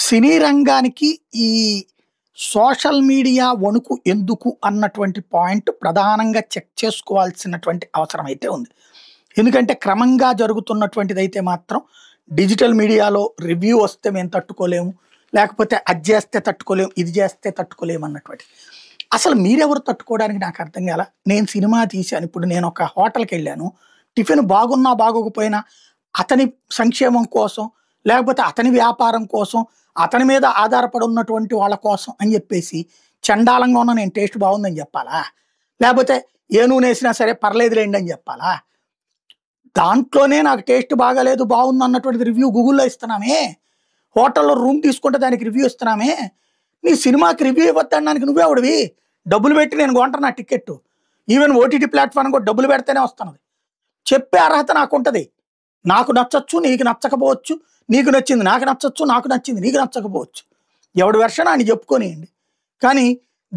సినీ రంగానికి ఈ social media వణుకు ఎందుకు అన్నటువంటి పాయింట్ ప్రధానంగా చెక్ చేసుకోవాల్సినటువంటి అవసరం అయితే ఉంది. ఎందుకంటే క్రమంగా జరుగుతున్నటువంటిదైతే మాత్రం డిజిటల్ మీడియాలో రివ్యూ వస్తే మేము తట్టుకోలేము, లేకపోతే అది చేస్తే తట్టుకోలేము, ఇది చేస్తే తట్టుకోలేము అన్నటువంటి. అసలు మీరెవరు తట్టుకోవడానికి నాకు అర్థం కాల. నేను సినిమా తీశాను, ఇప్పుడు నేను ఒక హోటల్కి వెళ్ళాను, టిఫిన్ బాగున్నా బాగోకపోయినా అతని సంక్షేమం కోసం, లేకపోతే అతని వ్యాపారం కోసం, అతని మీద ఆధారపడి ఉన్నటువంటి వాళ్ళ కోసం అని చెప్పేసి చండాలంగా ఉన్న నేను టేస్ట్ బాగుందని చెప్పాలా, లేకపోతే ఏ నూనె వేసినా సరే పర్లేదులేండి అని చెప్పాలా? దాంట్లోనే నాకు టేస్ట్ బాగాలేదు బాగుంది అన్నటువంటి రివ్యూ గూగుల్లో ఇస్తున్నామే, హోటల్లో రూమ్ తీసుకుంటే దానికి రివ్యూ ఇస్తున్నామే. నీ సినిమాకి రివ్యూ ఇవ్వద్దనడానికి నువ్వే ఎవడివి? డబ్బులు పెట్టి నేను కొంటున్నా టికెట్, ఈవెన్ ఓటీటీ ప్లాట్ఫామ్ కూడా డబ్బులు పెడితేనే వస్తున్నది. చెప్పే అర్హత నాకు ఉంటుంది. నాకు నచ్చచ్చు, నీకు నచ్చకపోవచ్చు, నీకు నచ్చింది నాకు నచ్చచ్చు, నాకు నచ్చింది నీకు నచ్చకపోవచ్చు. ఎవడి వెర్షన్ అని చెప్పుకోనియండి. కానీ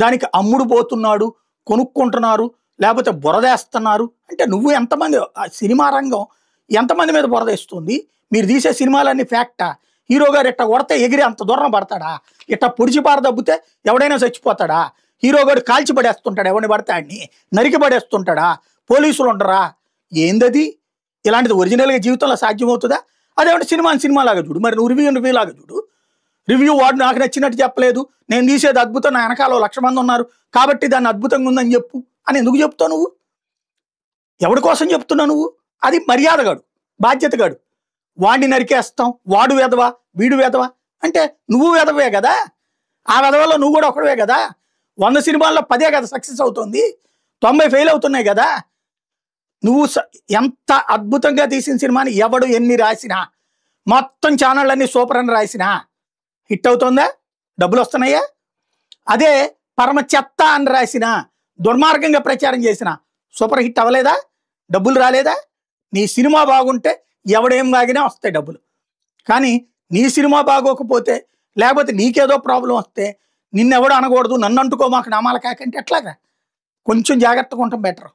దానికి అమ్ముడు పోతున్నాడు, కొనుక్కుంటున్నారు, లేకపోతే బురదేస్తున్నారు అంటే నువ్వు ఎంతమంది, సినిమా రంగం ఎంతమంది మీద బురదేస్తుంది? మీరు తీసే సినిమాలన్నీ ఫ్యాక్టా? హీరో గారు ఇట్ట కొడితే ఎగిరి అంత దూరం పడతాడా? ఇట్ట పొడిచి పారదబ్బితే ఎవడైనా చచ్చిపోతాడా? హీరో గారు కాల్చి పడేస్తుంటాడు, ఎవరిని పడతాడిని నరికి పడేస్తుంటాడా? పోలీసులు ఉండరా? ఏందది? ఇలాంటిది ఒరిజినల్గా జీవితంలో సాధ్యమవుతుందా? అదేమంటే సినిమాలాగా చూడు, మరి నువ్వు రివ్యూ లాగా చూడు. రివ్యూ వాడు నాకు నచ్చినట్టు చెప్పలేదు, నేను తీసేది అద్భుతం, నా వెనకాల 1,00,000 మంది ఉన్నారు కాబట్టి దాన్ని అద్భుతంగా ఉందని చెప్పు అని ఎందుకు చెప్తావు నువ్వు? ఎవడి కోసం చెప్తున్నావు నువ్వు? అది మర్యాదగాడు, బాధ్యతగాడు. వాడిని నరికేస్తాం, వాడు వెధవా వీడు వెధవా అంటే నువ్వు వెధవే కదా, ఆ వెధవలో నువ్వు కూడా ఒకడవే కదా. 100 సినిమాల్లో 10 కదా సక్సెస్ అవుతుంది, 90 ఫెయిల్ అవుతున్నాయి కదా. నువ్వు ఎంత అద్భుతంగా తీసిన సినిమాని ఎవడు ఎన్ని రాసినా, మొత్తం ఛానళ్ళన్నీ సూపర్ అని రాసినా హిట్ అవుతుందా? డబ్బులు వస్తున్నాయా? అదే పరమ చెత్త అని రాసిన, దుర్మార్గంగా ప్రచారం చేసిన సూపర్ హిట్ అవ్వలేదా? డబ్బులు రాలేదా? నీ సినిమా బాగుంటే ఎవడేం బాగినా వస్తాయి డబ్బులు. కానీ నీ సినిమా బాగోకపోతే, లేకపోతే నీకేదో ప్రాబ్లం వస్తే నిన్నెవడో అనకూడదు, నన్ను అంటుకో మాకు నామాల కాకంటే ఎట్లాగా? కొంచెం జాగ్రత్తగా ఉండటం బెటర్.